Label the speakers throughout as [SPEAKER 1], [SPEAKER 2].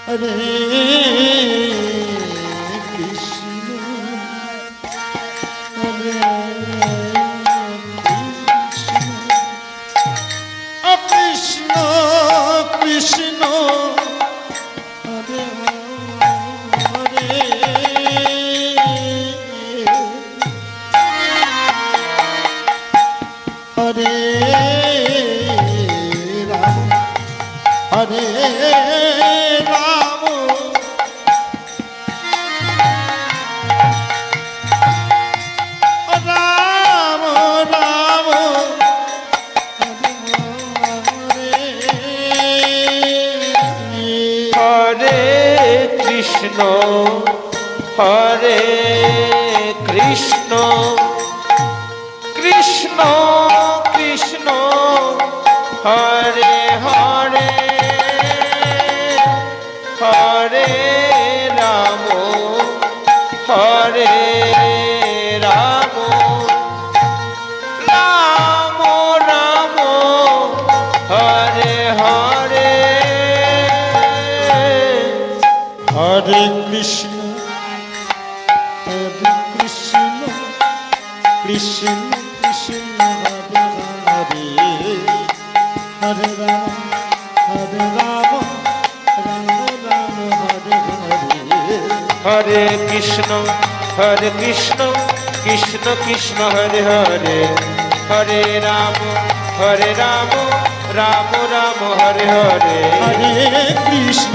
[SPEAKER 1] হরে কৃষ্ণ হরে কৃষ্ণ কৃষ্ণ হরে হরে হরে রাম হরে রাম রাম রাম
[SPEAKER 2] হরে কৃষ্ণ হরে কৃষ্ণ কৃষ্ণ কৃষ্ণ হরে হরে হরে রাম হরে রাম রাম রাম হরে হরে
[SPEAKER 1] হরে কৃষ্ণ হরে কৃষ্ণ কৃষ্ণ কৃষ্ণ হরে হরে হরে রাম হরে রাম রাম রাম হরে হরে
[SPEAKER 2] হরে কৃষ্ণ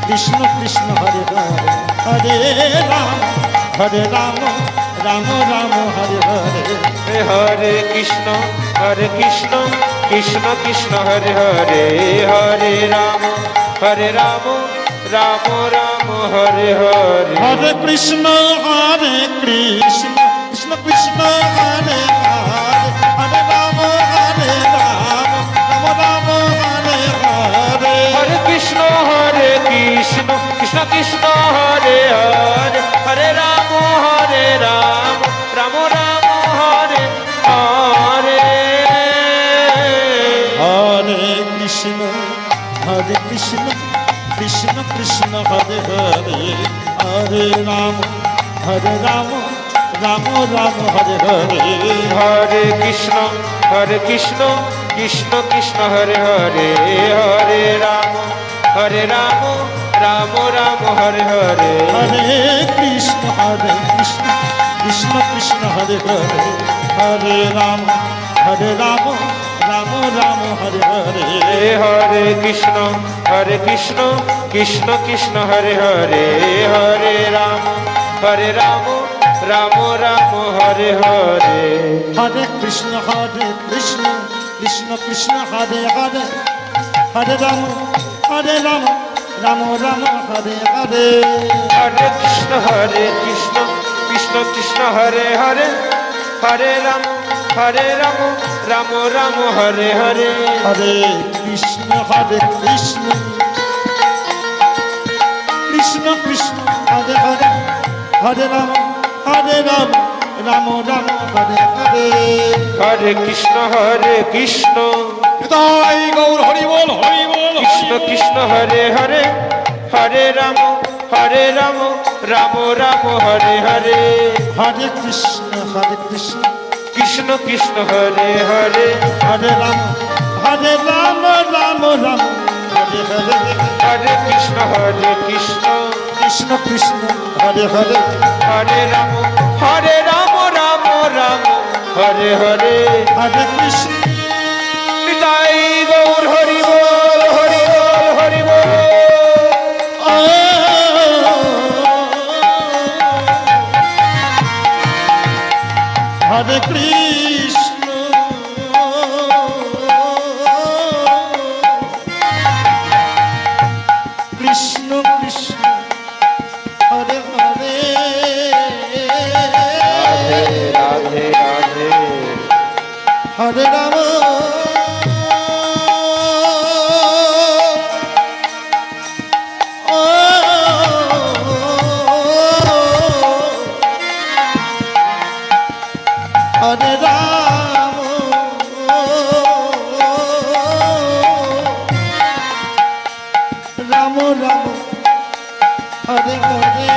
[SPEAKER 2] কৃষ্ণ কৃষ্ণ হরে হরে হরে রাম রাম রাম হরে হরে
[SPEAKER 1] হরে কৃষ্ণ কৃষ্ণ কৃষ্ণ হরে হরে হরে রাম রাম রাম হরে হরে
[SPEAKER 2] হরে কৃষ্ণ কৃষ্ণ কৃষ্ণ হরে হরে হরে রাম রাম রাম হরে হরে
[SPEAKER 1] হরে কৃষ্ণ কৃষ্ণ কৃষ্ণ হরে হরে হরে রাম রাম রাম হরে হরে
[SPEAKER 2] হরে কৃষ্ণ কৃষ্ণ কৃষ্ণ হরে হরে হরে রাম রাম রাম হরে হরে
[SPEAKER 1] হরে কৃষ্ণ কৃষ্ণ কৃষ্ণ হরে হরে হরে রাম রাম রাম হরে হরে
[SPEAKER 2] হরে কৃষ্ণ কৃষ্ণ কৃষ্ণ হরে হরে হরে রাম রাম রাম হরে হরে
[SPEAKER 1] হরে কৃষ্ণ কৃষ্ণ কৃষ্ণ হরে হরে হরে রাম রাম রাম হরে হরে
[SPEAKER 2] হরে কৃষ্ণ কৃষ্ণ হরে হরে হরে রাম রাম হরে হরে
[SPEAKER 1] হরে কৃষ্ণ কৃষ্ণ কৃষ্ণ হরে হরে হরে রাম রাম রাম হরে হরে
[SPEAKER 2] হরে কৃষ্ণ কৃষ্ণ হরে হরে হরে রাম রাম হরে হরে
[SPEAKER 1] হরে কৃষ্ণ কৃষ্ণ কৃষ্ণ হরে হরে হরে রাম রাম হরে হরে
[SPEAKER 2] হরে কৃষ্ণ
[SPEAKER 1] হৃদয় গৌর হরি বল
[SPEAKER 2] কৃষ্ণ হরে হরে হরে রাম রাম হরে হরে
[SPEAKER 1] হরে কৃষ্ণ
[SPEAKER 2] কৃষ্ণ হরে হরে
[SPEAKER 1] হরে রাম রাম হরে হরে
[SPEAKER 2] হরে কৃষ্ণ কৃষ্ণ
[SPEAKER 1] কৃষ্ণ হরে হরে
[SPEAKER 2] হরে রাম রাম হরে হরে
[SPEAKER 1] হরে কৃষ্ণ
[SPEAKER 2] তাই গৌর হরি বল হরি বল
[SPEAKER 1] হরে কৃষ্ণ কৃষ্ণ কৃষ্ণ হরে হরে
[SPEAKER 2] রাধে রাধে
[SPEAKER 1] হরে রাম রাম হরে হরে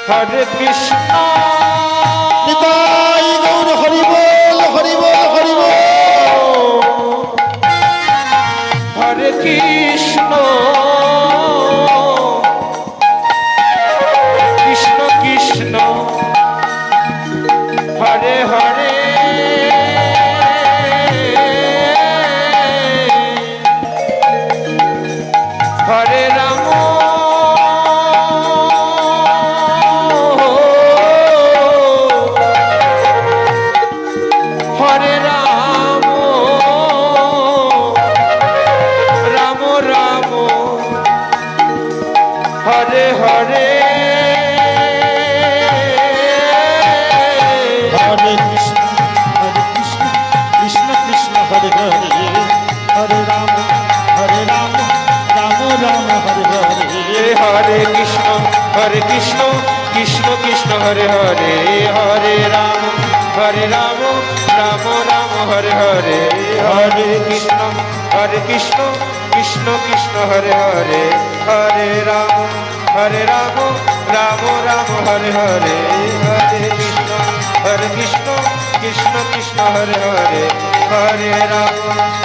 [SPEAKER 2] হরে কৃষ্ণ
[SPEAKER 1] নিতাই গৌর হরি বল হরি বল হরি বল
[SPEAKER 2] হরে কৃষ্ণ কৃষ্ণ কৃষ্ণ হরে হরে হরে রাম হরে রাম রাম রাম হরে হরে
[SPEAKER 1] হরে কৃষ্ণ কৃষ্ণ কৃষ্ণ হরে হরে হরে রাম রাম রাম হরে হরে
[SPEAKER 2] হরে কৃষ্ণ কৃষ্ণ কৃষ্ণ হরে হরে হরে রাম রাম রাম হরে হরে হরে কৃষ্ণ কৃষ্ণ কৃষ্ণ হরে হরে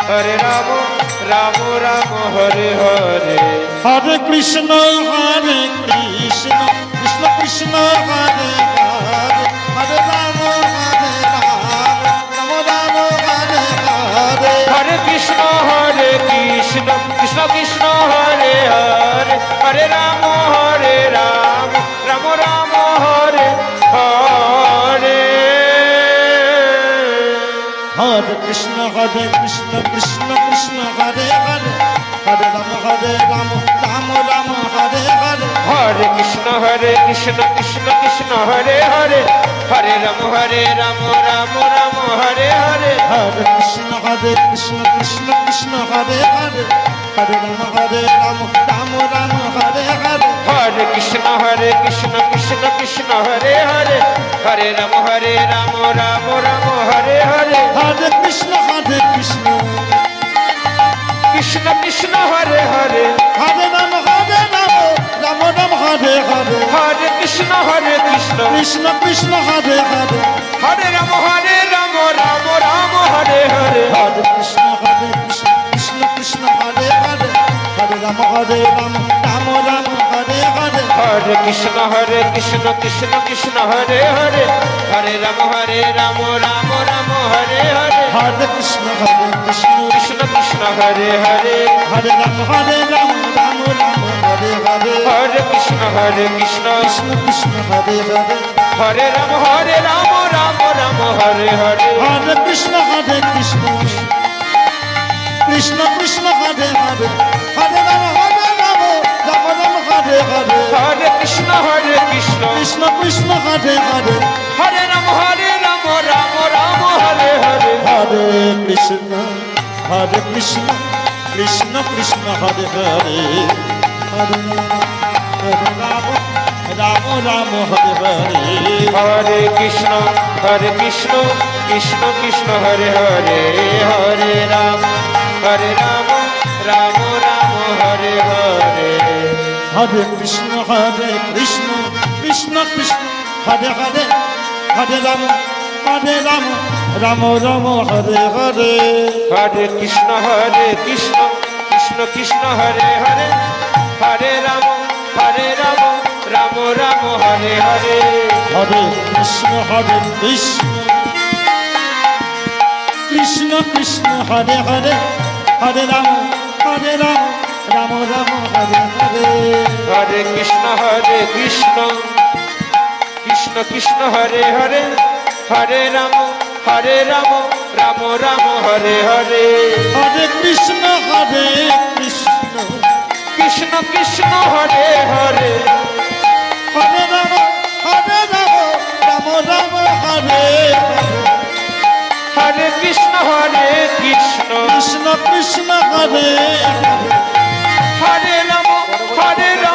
[SPEAKER 2] হরে রাম রাম রাম হরে হরে হরে কৃষ্ণ কৃষ্ণ কৃষ্ণ হরে হরে হরে রাম রাম রাম হরে হরে
[SPEAKER 1] হরে কৃষ্ণ কৃষ্ণ কৃষ্ণ হরে হরে হরে রাম রাম রাম হরে হরে
[SPEAKER 2] হরে কৃষ্ণ কৃষ্ণ কৃষ্ণ হরে হরে হরে রাম রাম রাম হরে হরে
[SPEAKER 1] হরে কৃষ্ণ কৃষ্ণ কৃষ্ণ হরে হরে হরে রাম রাম রাম হরে হরে
[SPEAKER 2] হরে কৃষ্ণ কৃষ্ণ হরে হরে হরে রাম রাম রাম হরে হরে
[SPEAKER 1] হরে কৃষ্ণ কৃষ্ণ হরে হরে হরে রাম রাম রাম হরে হরে
[SPEAKER 2] হরে কৃষ্ণ কৃষ্ণ হরে হরে হরে রাম রাম রাম হরে হরে
[SPEAKER 1] হরে কৃষ্ণ কৃষ্ণ
[SPEAKER 2] কৃষ্ণ হরে হরে
[SPEAKER 1] হরে রাম রাম রাম হরে হরে
[SPEAKER 2] হরে কৃষ্ণ কৃষ্ণ
[SPEAKER 1] কৃষ্ণ হরে হরে
[SPEAKER 2] হরে রাম রাম রাম হরে হরে
[SPEAKER 1] হরে কৃষ্ণ কৃষ্ণ হরে হরে হরে রাম রাম রাম হরে হরে
[SPEAKER 2] হরে কৃষ্ণ কৃষ্ণ হরে হরে হরে রাম রাম রাম হরে হরে
[SPEAKER 1] হরে কৃষ্ণ
[SPEAKER 2] কৃষ্ণ হরে হরে
[SPEAKER 1] হরে রাম রাম রাম হরে হরে
[SPEAKER 2] হরে কৃষ্ণ
[SPEAKER 1] কৃষ্ণ হরে হরে
[SPEAKER 2] হরে রাম রাম রাম হরে হরে
[SPEAKER 1] হরে কৃষ্ণ কৃষ্ণ কৃষ্ণ হরে হরে হরে রাম রাম রাম হরে হরে
[SPEAKER 2] হরে কৃষ্ণ
[SPEAKER 1] কৃষ্ণ হরে হরে
[SPEAKER 2] হরে রাম রাম রাম হরে হরে
[SPEAKER 1] হরে কৃষ্ণ কৃষ্ণ হরে হরে হরে রাম রাম হরে হরে
[SPEAKER 2] হরে কৃষ্ণ কৃষ্ণ হরে হরে হরে রাম রাম রাম হরে হরে
[SPEAKER 1] হরে কৃষ্ণ কৃষ্ণ হরে হরে হরে রাম রাম রাম হরে হরে
[SPEAKER 2] হরে কৃষ্ণ কৃষ্ণ হরে হরে হরে রাম রাম রাম হরে হরে
[SPEAKER 1] হরে কৃষ্ণ কৃষ্ণ হরে হরে হরে রাম রাম রাম হরে হরে
[SPEAKER 2] হরে কৃষ্ণ কৃষ্ণ হরে হরে হরে রাম রাম রাম হরে হরে
[SPEAKER 1] হরে কৃষ্ণ
[SPEAKER 2] কৃষ্ণ হরে হরে
[SPEAKER 1] হরে রাম রাম রাম হরে
[SPEAKER 2] হরে কৃষ্ণ কৃষ্ণ
[SPEAKER 1] কৃষ্ণ হরে
[SPEAKER 2] হরে রাম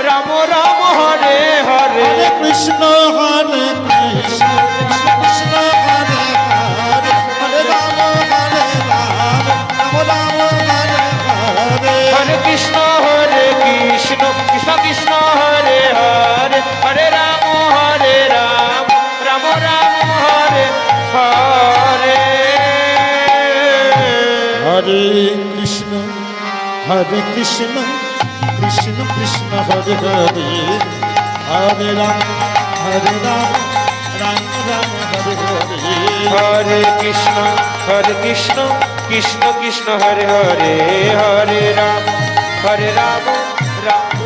[SPEAKER 2] রাম রাম হরে হরে
[SPEAKER 1] হরে কৃষ্ণ কৃষ্ণ হরে হরে হরে রাম হরে কৃষ্ণ কৃষ্ণ কৃষ্ণ হরে হরে হরে রাম রাম রাম হরে হরে
[SPEAKER 2] হরে কৃষ্ণ কৃষ্ণ কৃষ্ণ হরে হরে হরে রাম রাম